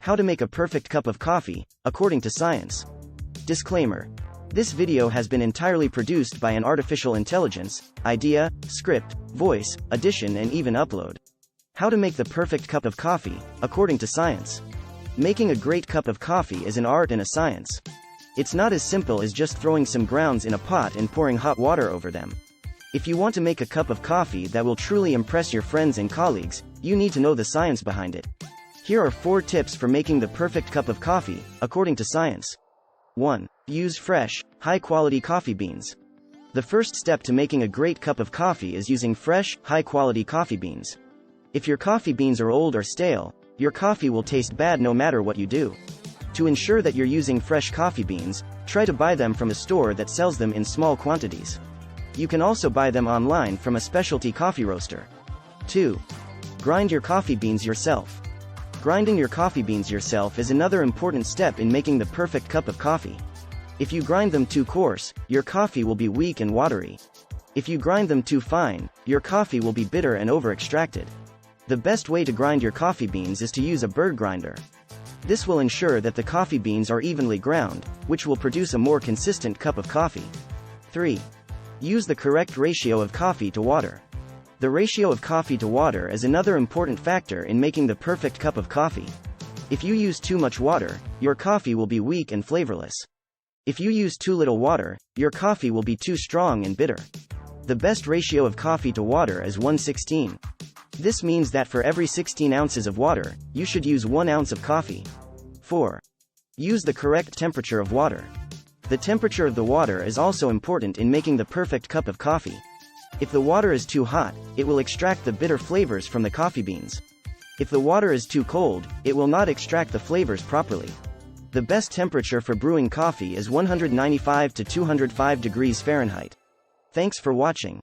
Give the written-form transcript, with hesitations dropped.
How to make a perfect cup of coffee, according to science. Disclaimer. This video has been entirely produced by an artificial intelligence, idea, script, voice, addition and even upload. How to make the perfect cup of coffee, according to science. Making a great cup of coffee is an art and a science. It's not as simple as just throwing some grounds in a pot and pouring hot water over them. If you want to make a cup of coffee that will truly impress your friends and colleagues, you need to know the science behind it. Here are 4 tips for making the perfect cup of coffee, according to science. 1. Use fresh, high-quality coffee beans. The first step to making a great cup of coffee is using fresh, high-quality coffee beans. If your coffee beans are old or stale, your coffee will taste bad no matter what you do. To ensure that you're using fresh coffee beans, try to buy them from a store that sells them in small quantities. You can also buy them online from a specialty coffee roaster. 2. Grind your coffee beans yourself. Grinding your coffee beans yourself is another important step in making the perfect cup of coffee. If you grind them too coarse, your coffee will be weak and watery. If you grind them too fine, your coffee will be bitter and over-extracted. The best way to grind your coffee beans is to use a bird grinder. This will ensure that the coffee beans are evenly ground, which will produce a more consistent cup of coffee. 3. Use the correct ratio of coffee to water. The ratio of coffee to water is another important factor in making the perfect cup of coffee. If you use too much water, your coffee will be weak and flavorless. If you use too little water, your coffee will be too strong and bitter. The best ratio of coffee to water is 1:16. This means that for every 16 ounces of water, you should use 1 ounce of coffee. 4. Use the correct temperature of water. The temperature of the water is also important in making the perfect cup of coffee. If the water is too hot, it will extract the bitter flavors from the coffee beans. If the water is too cold, it will not extract the flavors properly. The best temperature for brewing coffee is 195 to 205 degrees Fahrenheit. Thanks for watching.